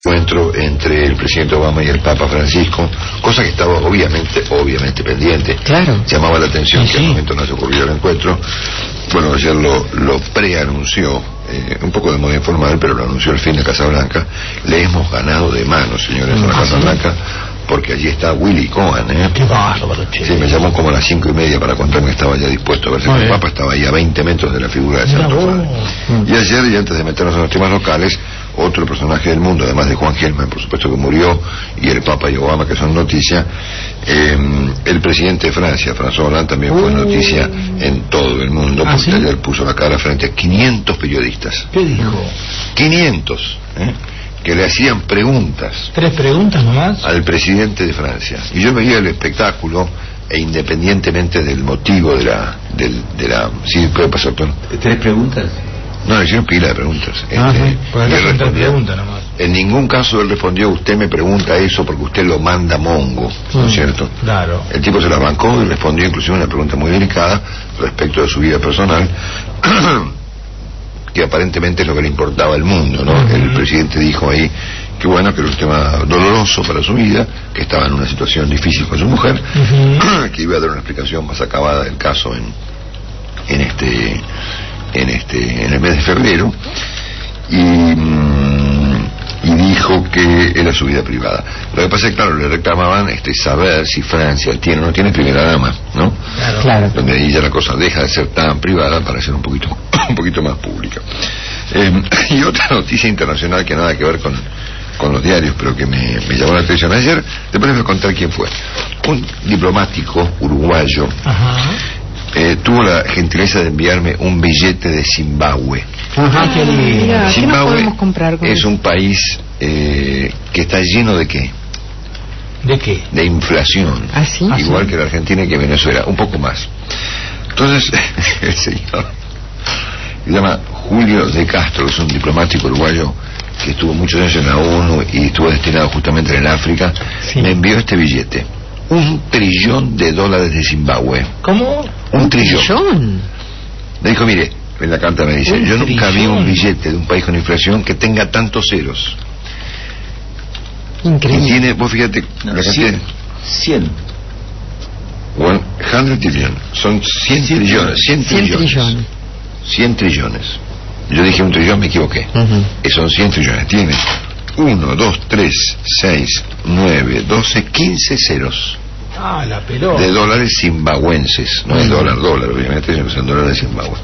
encuentro entre el presidente Obama y el Papa Francisco, cosa que estaba obviamente pendiente. Claro. Llamaba la atención Sí, que al momento no se ocurrió el encuentro. Bueno, ayer lo preanunció, un poco de modo informal, pero lo anunció el fin de Casa Blanca. Le hemos ganado de mano, señores, a la Casa Blanca, porque allí está Willy Cohen, Qué bárbaro, che. Sí, me llamó como a las 5:30 para contarme que estaba ya dispuesto a verse con el Papa. Estaba ahí a 20 metros de la figura de Santo Padre. Y ayer, y antes de meternos en los temas locales, otro personaje del mundo, además de Juan Gelman, por supuesto, que murió, y el Papa y Obama, que son noticia, el presidente de Francia, François Hollande, también fue noticia en todo el mundo, porque ¿sí? ayer puso la cara frente a 500 periodistas. ¿Qué dijo? 500, que le hacían preguntas. 3 preguntas nomás. Al presidente de Francia. Y yo veía el espectáculo, e independientemente del motivo de la... Sí, puede pasar, Tom. 3 preguntas. No, le hicieron pila de preguntas. Porque acá son 3 preguntas nomás. En ningún caso él respondió: usted me pregunta eso porque usted lo manda mongo, ¿no es cierto? Claro. El tipo se la bancó y respondió inclusive una pregunta muy delicada respecto de su vida personal, que aparentemente es lo que le importaba al mundo, ¿no? El presidente dijo ahí que bueno, que era un tema doloroso para su vida, que estaba en una situación difícil con su mujer, que iba a dar una explicación más acabada del caso en el mes de febrero, y dijo que era su vida privada. Lo que pasa es que, claro, le reclamaban saber si Francia tiene o no tiene primera dama, ¿no? Claro. Donde ahí ya la cosa deja de ser tan privada para ser un poquito más pública. Y otra noticia internacional que nada que ver con los diarios, pero que me llamó la atención ayer. Después les voy a contar quién fue. Un diplomático uruguayo tuvo la gentileza de enviarme un billete de Zimbabue. Qué lindo. Mira, ¿qué Zimbabue nos podemos comprar con es eso? un país que está lleno de ¿qué? ¿De qué? De inflación. ¿Ah, sí? Igual que la Argentina y que Venezuela, un poco más. Entonces, el señor se llama Julio de Castro, que es un diplomático uruguayo que estuvo muchos años en la ONU y estuvo destinado justamente en el África. Sí. Me envió este billete: $1 trillón de Zimbabue. ¿Cómo? Un trillón. ¿Trillón? Me dijo: mire, en la carta me dice, Un yo nunca vi trillón. un billete de un país con inflación que tenga tantos ceros. Y Increíble. tiene, vos fíjate, la cantidad... 100. 100 trillion, son 100 trillones, 100 trillones. 100 trillones. Yo dije un trillón, me equivoqué. Son 100 trillones. Tiene 1, 2, 3, 6, 9, 12, 15 ceros La pelota. de dólares zimbabuenses. No es dólar, obviamente, sino que son dólares de Zimbabue.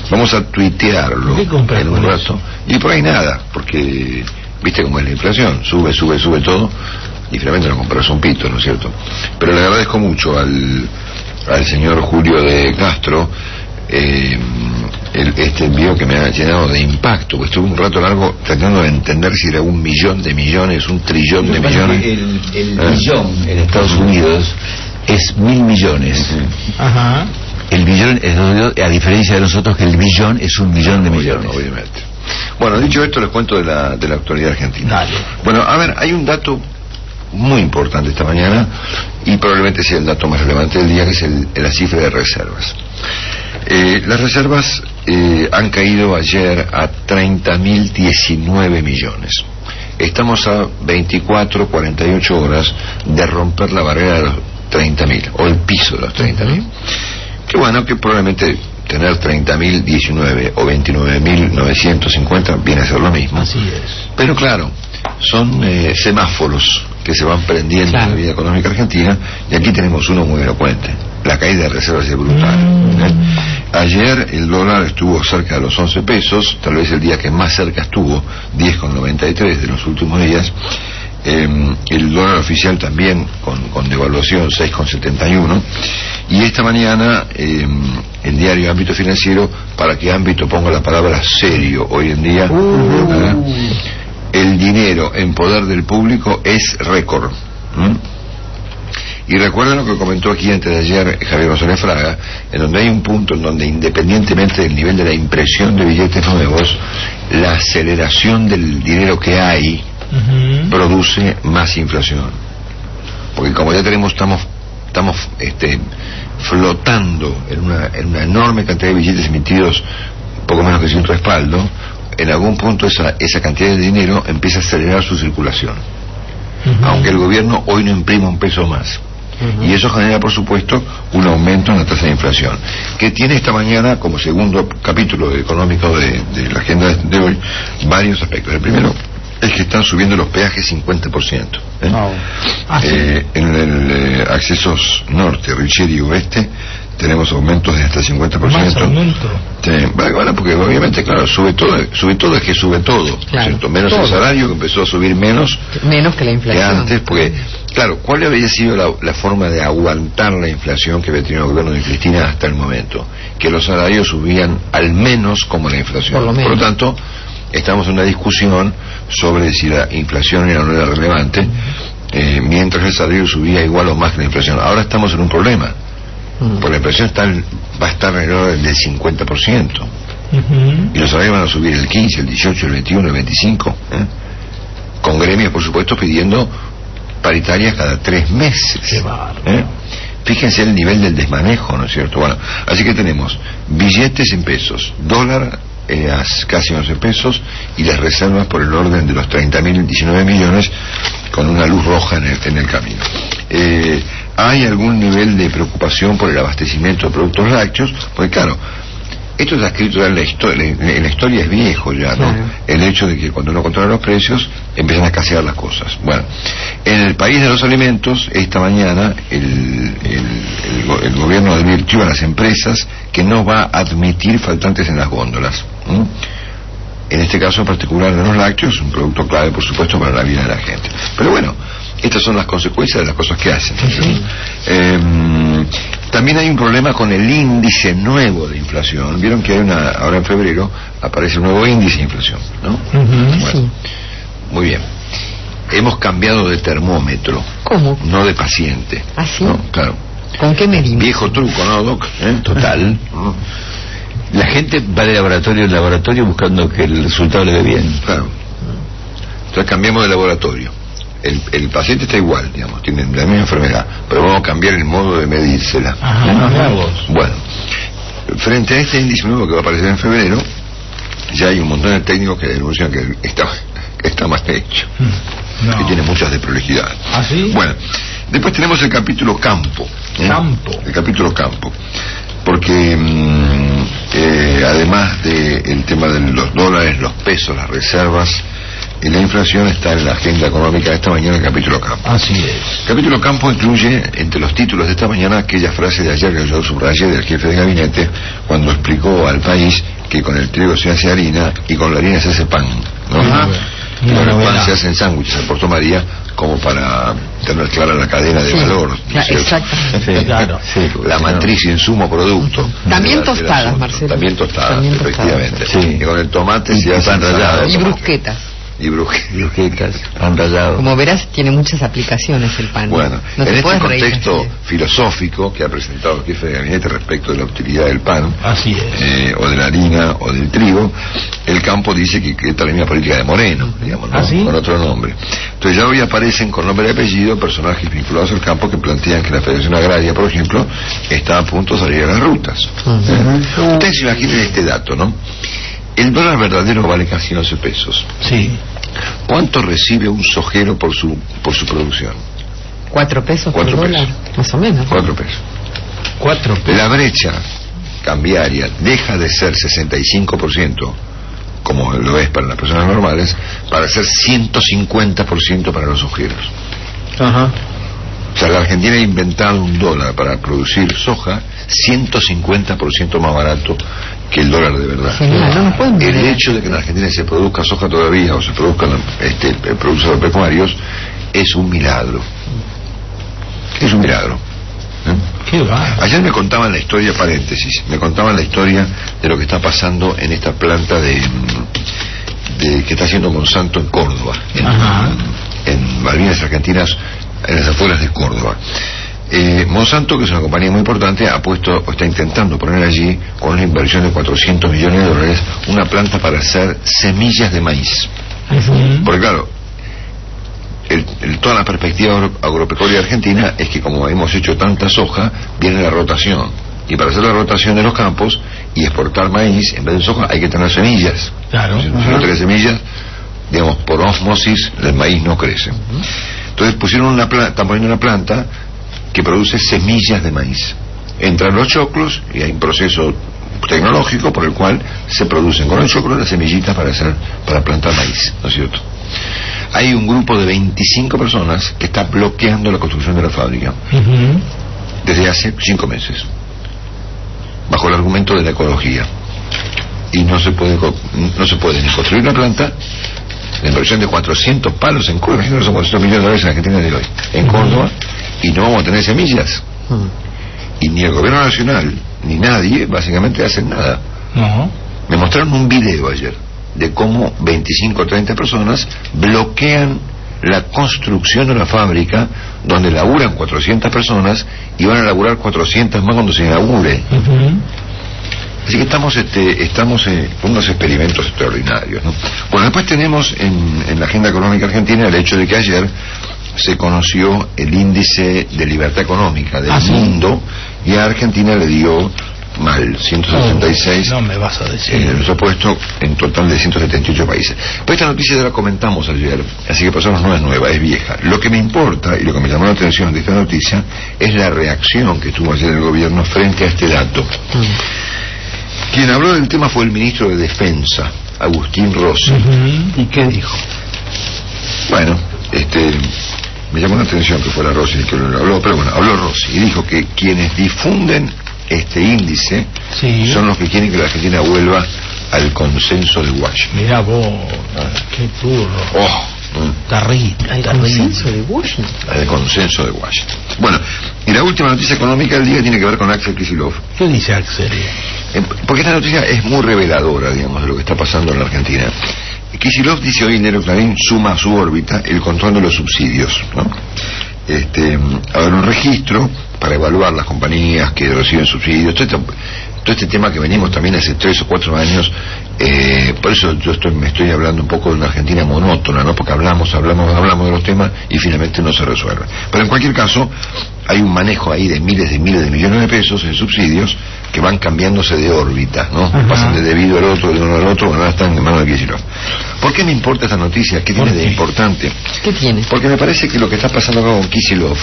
Vamos a tuitearlo ¿Qué compras en un con rato. eso? Y por ahí nada, porque viste cómo es la inflación, sube todo, y finalmente no compras un pito, ¿no es cierto? Pero le agradezco mucho al señor Julio de Castro este envío, que me ha llenado de impacto, porque estuve un rato largo tratando de entender si era 1 millón de millones, 1 trillón de millones. El billón en Estados Unidos es 1.000 millones. Ajá. El billón es, a diferencia de nosotros, que el billón es 1 millón de millones. Obviamente. Bueno, dicho esto, les cuento de la actualidad argentina. Dale. Bueno, a ver, hay un dato muy importante esta mañana, y probablemente sea el dato más relevante del día, que es la cifra de reservas. Las reservas han caído ayer a 30.019 millones. Estamos a 24, 48 horas de romper la barrera de los 30.000, o el piso de los 30.000. Que bueno, que probablemente tener 30.019 o 29.950 viene a ser lo mismo. Así es. Pero claro, son semáforos que se van prendiendo en la vida económica argentina, y aquí tenemos uno muy elocuente. La caída de reservas es brutal. Ayer el dólar estuvo cerca de los 11 pesos, tal vez el día que más cerca estuvo, 10,93 de los últimos días. El dólar oficial también con devaluación, 6,71. Y esta mañana el diario Ámbito Financiero, para que Ámbito ponga la palabra serio hoy en día, el dinero en poder del público es récord. Y recuerden lo que comentó aquí antes de ayer Javier González Fraga, en donde hay un punto en donde, independientemente del nivel de la impresión de billetes nuevos, la aceleración del dinero que hay produce más inflación. Porque como ya estamos flotando en una enorme cantidad de billetes emitidos, poco menos que sin respaldo, en algún punto esa cantidad de dinero empieza a acelerar su circulación. Aunque el gobierno hoy no imprima un peso más. Y eso genera, por supuesto, un aumento en la tasa de inflación, que tiene esta mañana, como segundo capítulo económico de la agenda de hoy, varios aspectos. El primero es que están subiendo los peajes 50%. En el accesos norte, Richeri y oeste, tenemos aumentos de hasta 50%. ¿Más aumento? Sí, bueno, porque obviamente, claro, sube todo es que sube todo, claro, ¿cierto? Menos todo. El salario, que empezó a subir menos que la inflación. Que antes, porque, claro, ¿cuál había sido la forma de aguantar la inflación que había tenido el gobierno de Cristina hasta el momento? Que los salarios subían al menos como la inflación. Por lo tanto, estamos en una discusión sobre si la inflación era o no era relevante, mientras el salario subía igual o más que la inflación. Ahora estamos en un problema. Porque la inflación va a estar en el orden del 50%. Y los salarios van a subir el 15, el 18, el 21, el 25. Con gremios, por supuesto, pidiendo paritarias cada 3 meses. Fíjense el nivel del desmanejo, ¿no es cierto? Bueno, así que tenemos billetes en pesos, dólar a casi 11 pesos, y las reservas por el orden de los 30.000, 19 millones, con una luz roja en el camino. ¿Hay algún nivel de preocupación por el abastecimiento de productos lácteos? Porque claro, esto está escrito en la historia es viejo ya, ¿no? El hecho de que cuando uno controla los precios empiezan a escasear las cosas. Bueno, en el país de los alimentos, esta mañana el gobierno advirtió a las empresas que no va a admitir faltantes en las góndolas. En este caso en particular de los lácteos, un producto clave, por supuesto, para la vida de la gente. Pero bueno, estas son las consecuencias de las cosas que hacen. También hay un problema con el índice nuevo de inflación. Vieron que ahora en febrero aparece un nuevo índice de inflación, ¿no? Bueno, muy bien. Hemos cambiado de termómetro. ¿Cómo? No de paciente. ¿Ah, sí? ¿No? Claro. ¿Con qué medimos? Viejo truco, ¿no, Doc? Total. La gente va de laboratorio en laboratorio buscando que el resultado le dé bien. Claro. Entonces cambiamos de laboratorio. El paciente está igual, digamos, tiene la misma enfermedad, pero vamos a cambiar el modo de medírsela. Bueno, frente a este índice nuevo que va a aparecer en febrero, ya hay un montón de técnicos que denuncian que está mal hecho, que tiene muchas desprolijidades. ¿Ah, sí? Bueno, después tenemos el capítulo campo. El capítulo campo. Porque además del tema de los dólares, los pesos, las reservas y la inflación, está en la agenda económica de esta mañana el capítulo campo. Así es. El capítulo campo incluye entre los títulos de esta mañana aquella frase de ayer que yo subrayé del jefe de gabinete cuando explicó al país que con el trigo se hace harina y con la harina se hace pan, ¿no? Y con el pan se hacen sándwiches en Puerto María, como para tener clara la cadena de valor, ¿no? Exactamente. Claro. La matriz, insumo, producto. También tostadas, Marcelo. También tostadas, efectivamente. Sí. Y con el tomate se hace rallado. Y brusquetas. Y brusquetas, pan rallado. Como verás, tiene muchas aplicaciones el pan. Bueno, no en este contexto filosófico que ha presentado el jefe de gabinete respecto de la utilidad del pan, así es, o de la harina o del trigo, el campo dice que esta es la misma política de Moreno, digamos, ¿no? ¿Sí? Con otro nombre. Entonces ya hoy aparecen con nombre y apellido personajes vinculados al campo que plantean que la Federación Agraria, por ejemplo, está a punto de salir a las rutas. Ustedes se imaginen este dato, ¿no? El dólar verdadero vale casi 11 pesos. Sí. ¿Cuánto recibe un sojero por su producción? 4 pesos por 4 dólar, pesos. más o menos. 4 pesos. 4 pesos. La brecha cambiaria deja de ser 65%, como lo es para las personas normales, para ser 150% para los sojeros. O sea, la Argentina ha inventado un dólar para producir soja 150% más barato que el dólar de verdad. El hecho de que en Argentina se produzca soja todavía, o se produzcan productos agropecuarios, es un milagro. Es un milagro. Ayer me contaban la historia, paréntesis, me contaban la historia de lo que está pasando en esta planta de que está haciendo Monsanto en Córdoba, en Malvinas Argentinas, en las afueras de Córdoba. Monsanto, que es una compañía muy importante, ha puesto o está intentando poner allí, con una inversión de $400 millones, una planta para hacer semillas de maíz. Porque claro, toda la perspectiva agropecuaria argentina es que como hemos hecho tanta soja, viene la rotación. Y para hacer la rotación de los campos y exportar maíz, en vez de soja hay que tener semillas. Claro. Si no tenés semillas, digamos, por ósmosis el maíz no crece. Entonces están poniendo una planta que produce semillas de maíz. Entran los choclos y hay un proceso tecnológico por el cual se producen con el choclo las semillitas para plantar maíz, ¿no es cierto? Hay un grupo de 25 personas que está bloqueando la construcción de la fábrica desde hace 5 meses, bajo el argumento de la ecología, y no se puede ni construir una planta. La inversión de 400 palos en Córdoba, imagínate, son 400 millones de dólares en Argentina de hoy, en Córdoba, y no vamos a tener semillas. Y ni el gobierno nacional ni nadie básicamente hacen nada. No. Me mostraron un video ayer de cómo 25 o 30 personas bloquean la construcción de una fábrica donde laburan 400 personas y van a laburar 400 más cuando se inaugure. Así que estamos con unos experimentos extraordinarios, ¿no? Bueno, después tenemos en la agenda económica argentina el hecho de que ayer se conoció el índice de libertad económica del mundo, y a Argentina le dio mal, 166. No me vas a decir. Nos ha puesto en total de 178 países. Pues esta noticia ya la comentamos ayer, así que pasamos, no es nueva, es vieja. Lo que me importa y lo que me llamó la atención de esta noticia es la reacción que tuvo ayer el gobierno frente a este dato. Quien habló del tema fue el ministro de Defensa, Agustín Rossi. ¿Y qué dijo? Bueno, me llamó la atención que fuera Rossi el que lo habló, pero bueno, habló Rossi y dijo que quienes difunden este índice son los que quieren que la Argentina vuelva al consenso de Washington. Mirá vos, qué turro. ¿Al consenso de Washington? Al consenso de Washington. Bueno, y la última noticia económica del día tiene que ver con Axel Kicillof. ¿Qué dice Axel? Porque esta noticia es muy reveladora, digamos, de lo que está pasando en la Argentina. Kicillof dice hoy en Diario Clarín, suma a su órbita el control de los subsidios, ¿no? Haber un registro para evaluar las compañías que reciben subsidios, todo este tema que venimos también hace 3 o 4 años. Por eso me estoy hablando un poco de una Argentina monótona, ¿no? Porque hablamos de los temas y finalmente no se resuelve. Pero en cualquier caso hay un manejo ahí de miles de millones de pesos en subsidios que van cambiándose de órbita, ¿no? Pasan de debido al otro, de uno al otro, ahora están en manos de Kicillof. ¿Por qué me importa esta noticia? ¿Qué tiene de importante? ¿Qué tiene? Porque me parece que lo que está pasando acá con Kicillof,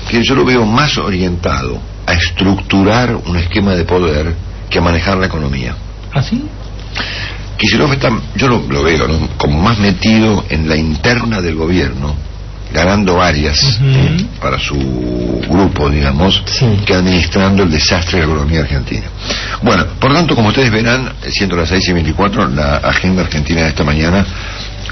que yo lo veo más orientado a estructurar un esquema de poder que a manejar la economía. ¿Ah, sí? Kicillof está, yo lo veo, ¿no?, como más metido en la interna del gobierno, ganando áreas para su grupo, digamos, que administrando el desastre de la economía argentina. Bueno, por lo tanto, como ustedes verán, siendo las 6:24, la agenda argentina de esta mañana,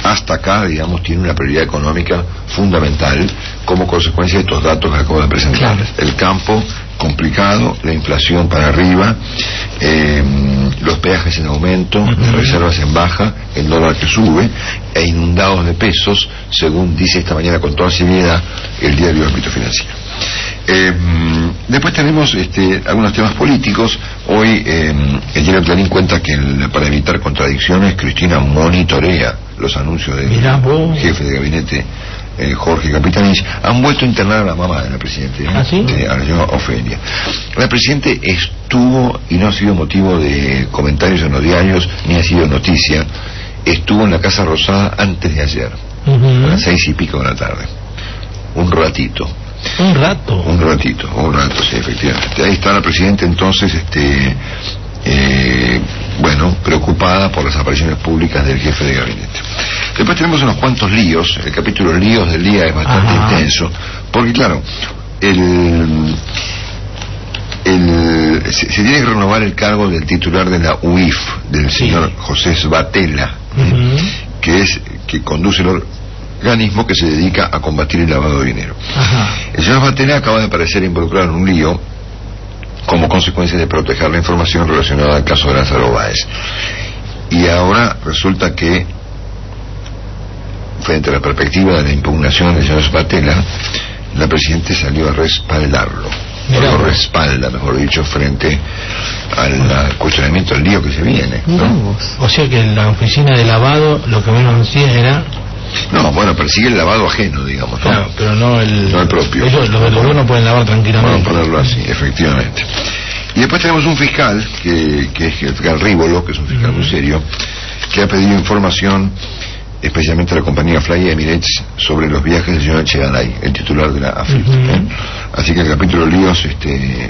hasta acá, digamos, tiene una prioridad económica fundamental como consecuencia de estos datos que acabo de presentar. Claro. El campo complicado, la inflación para arriba, los peajes en aumento, las reservas en baja, el dólar que sube, e inundados de pesos, según dice esta mañana con toda seriedad el diario Ámbito Financiero. Después tenemos algunos temas políticos. Hoy el diario Clarín cuenta que para evitar contradicciones, Cristina monitorea los anuncios del jefe de gabinete, Jorge Capitanich. Han vuelto a internar a la mamá de la Presidenta, ¿Ah, sí? A la señora Ofelia. La Presidenta estuvo, y no ha sido motivo de comentarios en los diarios, ni ha sido noticia, estuvo en la Casa Rosada antes de ayer, a las 6:00 de la tarde. Un ratito, sí, efectivamente. Ahí está la Presidenta entonces, preocupada por las apariciones públicas del jefe de gabinete. Después tenemos unos cuantos líos. El capítulo líos del día es bastante intenso, porque claro, se tiene que renovar el cargo del titular de la UIF, del señor José Sbatella, que conduce el organismo que se dedica a combatir el lavado de dinero. El señor Sbatella acaba de aparecer involucrado en un lío como consecuencia de proteger la información relacionada al caso de Lázaro Báez. Y ahora resulta que, frente a la perspectiva de la impugnación del señor Sbatella, la Presidenta salió a respaldarlo. Lo respalda, mejor dicho, frente al cuestionamiento del lío que se viene, ¿no? O sea que en la oficina de lavado lo que menos hacía era... No, bueno, persigue el lavado ajeno, digamos, ¿no? Claro, pero no el propio. Ellos, los del gobierno pueden lavar tranquilamente. Vamos a ponerlo así, efectivamente. Y después tenemos un fiscal, que es el fiscal Rívolo, que es un fiscal muy serio, que ha pedido información especialmente a la compañía Fly Emirates sobre los viajes del señor Echegaray, el titular de la AFIP. Así que el capítulo Líos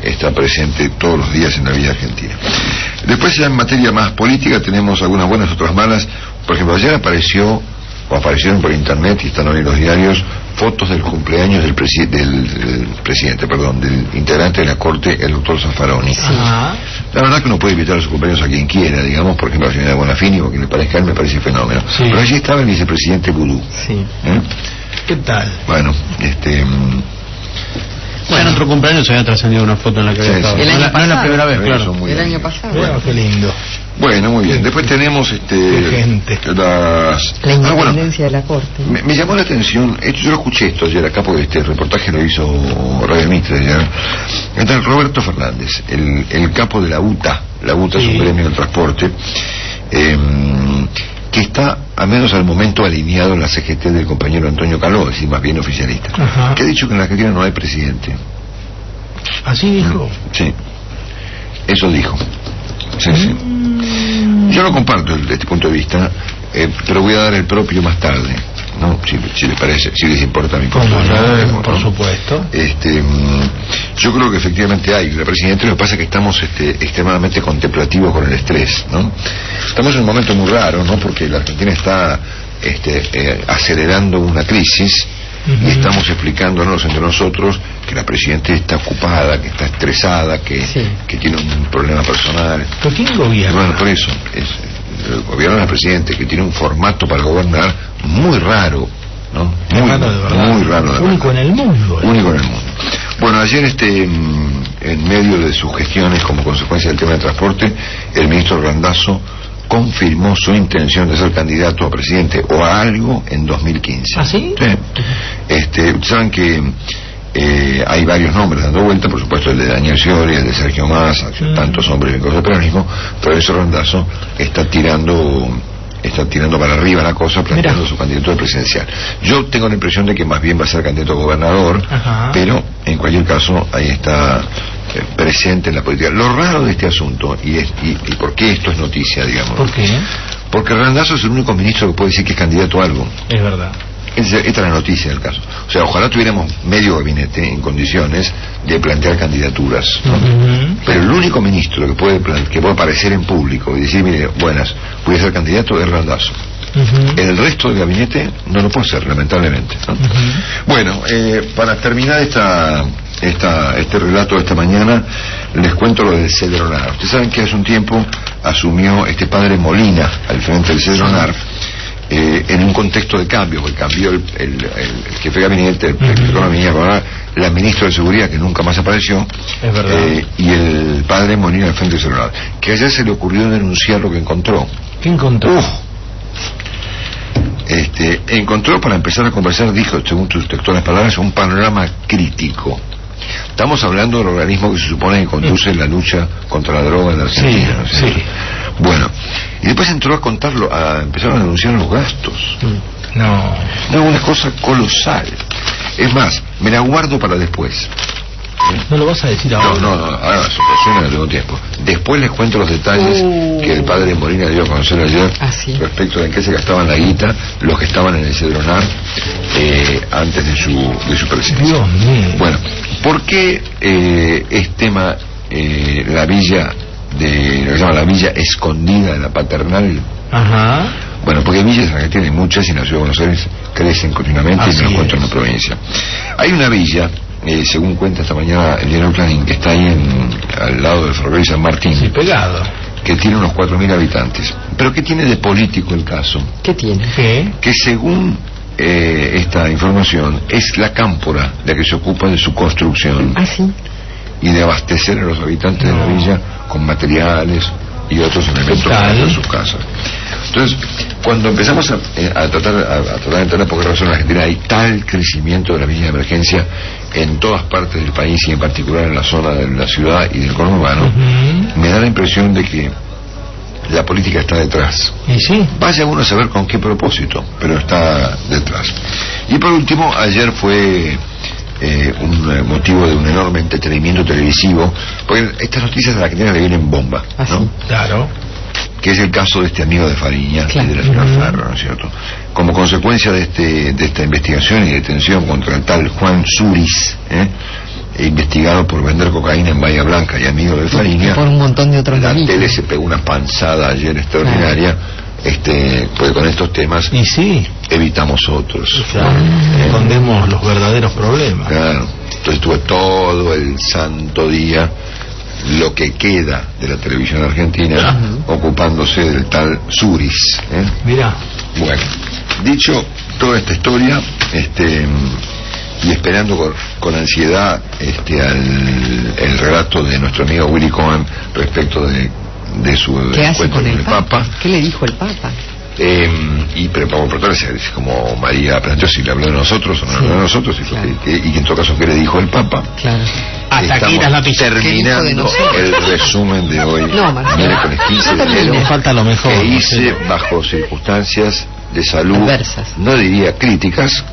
está presente todos los días en la vida argentina. Después, ya en materia más política, tenemos algunas buenas, otras malas. Por ejemplo, ayer aparecieron por internet, y están hoy en los diarios, fotos del cumpleaños del integrante de la Corte, el doctor Zaffaroni. La verdad que uno puede invitar a su cumpleaños a quien quiera, digamos, por ejemplo a la señora Bonafini, o quien le parezca a él, me parece fenómeno. Sí. Pero allí estaba el vicepresidente Vudú. Sí. ¿Qué tal? Bueno, en otro cumpleaños se había trascendido una foto en la que había estado. No es la primera vez, claro. El año pasado. Bueno, qué lindo. Bueno, muy bien. Después tenemos gente. La independencia de la Corte. Me llamó la atención, yo lo escuché esto ayer acá, porque este reportaje lo hizo Radio Mitre ayer. Está Roberto Fernández, el capo de la UTA. La UTA es un gremio del transporte, que está, al menos al momento, alineado en la CGT del compañero Antonio Caló, es decir, más bien oficialista, que ha dicho que en la Argentina no hay presidente. ¿Así dijo? Sí, eso dijo. Sí. Yo no comparto este punto de vista, pero voy a dar el propio más tarde, ¿no? Si les parece, si les importa mi punto de vista. Por supuesto. Yo creo que efectivamente hay la presidenta. Lo que pasa es que estamos extremadamente contemplativos con el estrés, ¿no? Estamos en un momento muy raro, ¿no? Porque la Argentina está acelerando una crisis. Y estamos explicándonos entre nosotros que la presidenta está ocupada, que está estresada, que tiene un problema personal. ¿Pero quién gobierna? Bueno, por eso, el gobierno del presidente, que tiene un formato para gobernar muy raro, ¿no? Muy raro, de verdad. Único en el mundo. Único en el mundo. Bueno, ayer en medio de sus gestiones como consecuencia del tema de transporte, el ministro Randazzo confirmó su intención de ser candidato a presidente o a algo en 2015. ¿Ah, sí? Sí. Saben que hay varios nombres dando vuelta, por supuesto el de Daniel Scioli, el de Sergio Massa, tantos hombres vinculados al peronismo, pero ese Randazzo está tirando para arriba la cosa, planteando su candidatura presidencial. Yo tengo la impresión de que más bien va a ser candidato a gobernador, pero en cualquier caso ahí está presente en la política. Lo raro de este asunto, y por qué esto es noticia, digamos. ¿Por qué? Porque Randazzo es el único ministro que puede decir que es candidato a algo. Es verdad. Esta es la noticia del caso. O sea, ojalá tuviéramos medio gabinete en condiciones de plantear candidaturas, ¿no? Pero el único ministro que puede aparecer en público y decir, mire, buenas, voy a ser candidato, es Randazzo. El resto del gabinete no lo puede ser, lamentablemente, ¿no? Bueno, para terminar este relato de esta mañana, les cuento lo del Cedronar. Ustedes saben que hace un tiempo asumió este padre Molina al frente del Cedronar, en un contexto de cambio, porque cambió el jefe de gabinete, el de Economía, la ministra de Seguridad, que nunca más apareció, es verdad. Y el padre Molina al frente del Cedronar, que ayer se le ocurrió denunciar lo que encontró. ¿Qué encontró? Encontró, para empezar a conversar, dijo, según sus textuales palabras, un panorama crítico. Estamos hablando del organismo que se supone que conduce la lucha contra la droga en la Argentina. Sí. Bueno, y después entró a contarlo, empezaron a anunciar los gastos. No, una cosa colosal. Es más, me la guardo para después. ¿No lo vas a decir ahora? No, ahora no tengo tiempo. Después les cuento los detalles que el padre Molina dio a conocer ayer respecto de en qué se gastaban la guita los que estaban en el Cedronar antes de su presidencia. Dios mío. Bueno, ¿por qué es tema la villa lo que se llama la villa escondida de la Paternal? Bueno, porque villas en Argentina hay muchas, y en la ciudad de Buenos Aires crecen continuamente, y me lo cuento en la provincia. Hay una villa, según cuenta esta mañana el diario Clarín, que está ahí al lado del ferrocarril San Martín. Sí, pegado. Que tiene unos 4.000 habitantes. Pero ¿qué tiene de político el caso? ¿Qué tiene? Que según esta información, es la cámpora la que se ocupa de su construcción. Y de abastecer a los habitantes de la villa con materiales y otros elementos para hacer sus casas. Entonces, cuando empezamos a tratar de entender por qué razón en Argentina hay tal crecimiento de la villa de emergencia en todas partes del país, y en particular en la zona de la ciudad y del conurbano, me da la impresión de que la política está detrás. ¿Y sí? Vaya uno a saber con qué propósito, pero está detrás. Y por último, ayer fue un motivo de un enorme entretenimiento televisivo, porque estas noticias a la Argentina le vienen bomba, ¿no? Claro. Que es el caso de este amigo de Fariña, Claro. y de la señora Ferro, ¿no es cierto? Como consecuencia de esta investigación y detención contra el tal Juan Suris, investigado por vender cocaína en Bahía Blanca y amigo de Fariña, por un montón de otros la delitos. tele se pegó una panzada ayer extraordinaria, porque con estos temas Y sí, evitamos otros. claro, escondemos los verdaderos problemas. Claro. Entonces estuve todo el santo día, lo que queda de la televisión argentina, ocupándose del tal Suris. Mirá. Bueno, dicho toda esta historia, y esperando con ansiedad el relato de nuestro amigo Willy Cohen respecto de su ¿Qué hace encuentro con el Papa? ¿Qué le dijo el Papa? Pero vamos a preguntarle como María planteó, si le habló de nosotros o no le habló de nosotros, claro. y que en todo caso qué le dijo el Papa. Claro. Hasta aquí las noticias. Terminando el resumen de hoy, No, Marcelo. miércoles 15 de Nos enero, falta lo mejor. que hice Marcelo. bajo circunstancias de salud, Adversas. no diría críticas,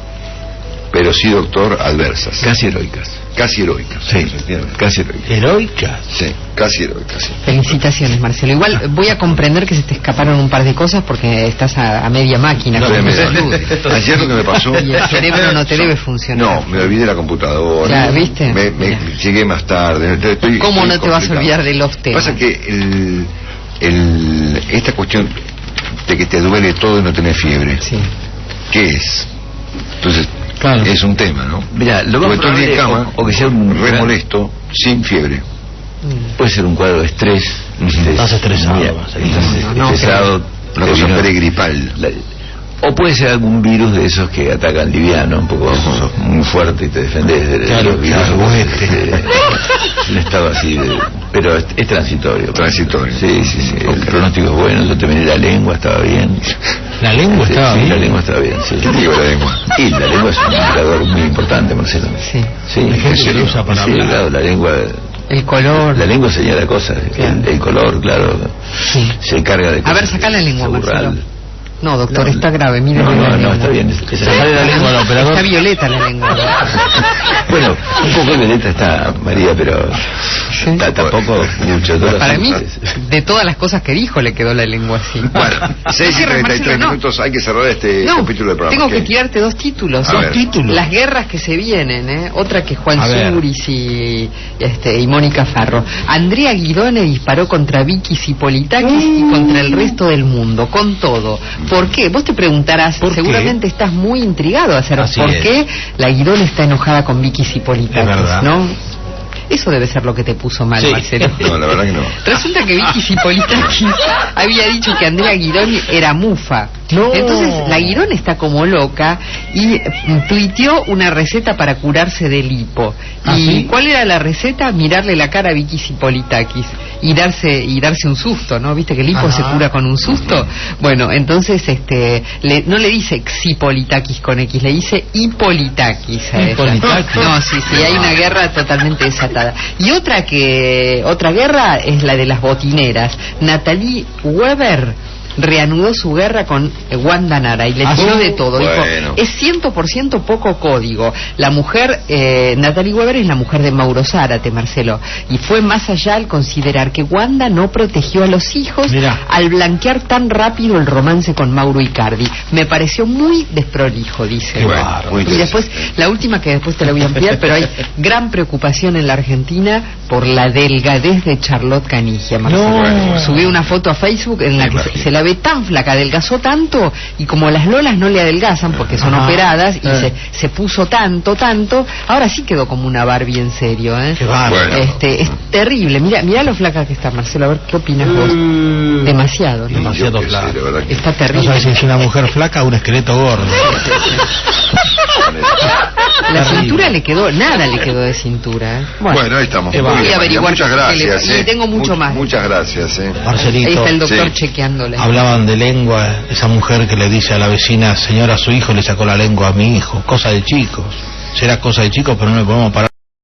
pero sí, doctor, adversas. Casi heroicas. Casi heroicas. Sí, ¿se entiende? casi heroicas. Heroica. Sí, casi heroicas. Sí. Felicitaciones, Marcelo. Igual voy a comprender que se te escaparon un par de cosas porque estás a media máquina. No, con tu me- salud. ayer lo que me pasó, Y el cerebro no te debe funcionar. no, me olvidé la computadora. Claro, ¿viste? Me llegué más tarde. Estoy ¿Cómo no te vas a complicado. olvidar de los temas? Pasa que esta cuestión de que te duele todo y no tenés fiebre, Sí. ¿qué es? Entonces, Claro. es un tema, ¿no? Mira, lo más Porque estoy en probable cama, o que sea un re molesto, sin fiebre. puede ser un cuadro de estrés. Estás estresado, Mira, vas a estás estar. No, estresado. Una te cosa vino pregripal. o puede ser algún virus de esos que atacan liviano, un poco sos muy fuerte y te defendés de Claro, los virus. claro, este. Un estado así, pero es transitorio. Transitorio. Sí, sí, sí. El pronóstico es bueno, yo te miré la lengua, estaba bien. La lengua Sí, estaba sí, bien. la lengua estaba bien, sí. ¿Qué te digo la lengua? Y la lengua es un indicador muy importante, Marcelo. Sí. Sí, Hay gente que lo usa para sí, hablar. claro, la lengua. El color. La lengua señala cosas, Claro. el color, claro, Sí. se encarga de A cosas. ver, sacá la lengua, cerebral. Marcelo. No, doctor, No, está grave. Mire no, la no, lengua. está bien. Se sale la lengua al operador. Está violeta la lengua. Bueno, un poco violeta está María, pero Sí. tampoco mucho. todas Para las mí, veces. de todas las cosas que dijo, le quedó la lengua así. Bueno, 6 y Cierre, 33 Marcelo, no. minutos, hay que cerrar este No, capítulo del programa. tengo que ¿Qué? tirarte dos títulos. A Dos ver. títulos. Las guerras que se vienen, ¿eh? Otra que Juan A ver. Suris y Mónica Farro. Andrea Guidone disparó contra Vicky Zipolitakis y contra el resto del mundo, con todo. ¿Por qué? Vos te preguntarás, ¿Por qué? seguramente estás muy intrigado a saber Así por es. qué la Guidone está enojada con Vicky Zipolitakis, Es verdad. ¿no? Eso debe ser lo que te puso mal, Sí. Marcelo. No, la verdad que no. Resulta que Vicky Zipolitakis había dicho que Andrea Guidoni era mufa. No. Entonces la Guidoni está como loca y tuiteó una receta para curarse del hipo. ¿Ah, ¿Y sí? cuál era la receta? Mirarle la cara a Vicky Zipolitakis y darse un susto, ¿no? ¿Viste que el hipo Ajá. se cura con un susto? Bueno, entonces no le dice Xipolitakis con X, le dice Hipolitakis a ella. Hipolitakis. No, sí, hay una guerra totalmente desatada. Y otra guerra es la de las botineras. Natalie Weber reanudó su guerra con Wanda Nara y le ¿Ah, tiró sí? de todo. Dijo, Bueno. es 100% poco código. La mujer, Natalie Weber es la mujer de Mauro Zárate, Marcelo, y fue más allá al considerar que Wanda no protegió a los hijos Mirá. al blanquear tan rápido el romance con Mauro Icardi. Me pareció muy desprolijo, dice. Qué bárbaro. Muy Y después, interesante. la última que después te la voy a ampliar, pero hay gran preocupación en la Argentina por la delgadez de Charlotte Canigia, Marcelo. No. Subí una foto a Facebook en la que se la ve tan flaca, adelgazó tanto, y como las lolas no le adelgazan porque son Ajá. operadas, y se puso tanto, ahora sí quedó como una Barbie en serio, ¿eh? Qué bárbaro. Bueno. Es terrible. Mira lo flaca que está, Marcelo, a ver qué opinas vos. Demasiado, ¿no? Demasiado Yo qué sé, flaco. la verdad que- Está No terrible. sabes si es una mujer flaca o un esqueleto gordo. La Terrible. cintura le quedó, nada le quedó de cintura, ¿eh? Bueno, ahí estamos. Qué Muy bárbaro. bien, Voy a averiguar muchas qué gracias. le- y tengo mucho más. Muchas gracias. Ahí Marcelito, está el doctor Sí. chequeándole. hablaban de lengua, esa mujer que le dice a la vecina, señora, su hijo le sacó la lengua a mi hijo, cosa de chicos. Será cosa de chicos, pero no le podemos parar.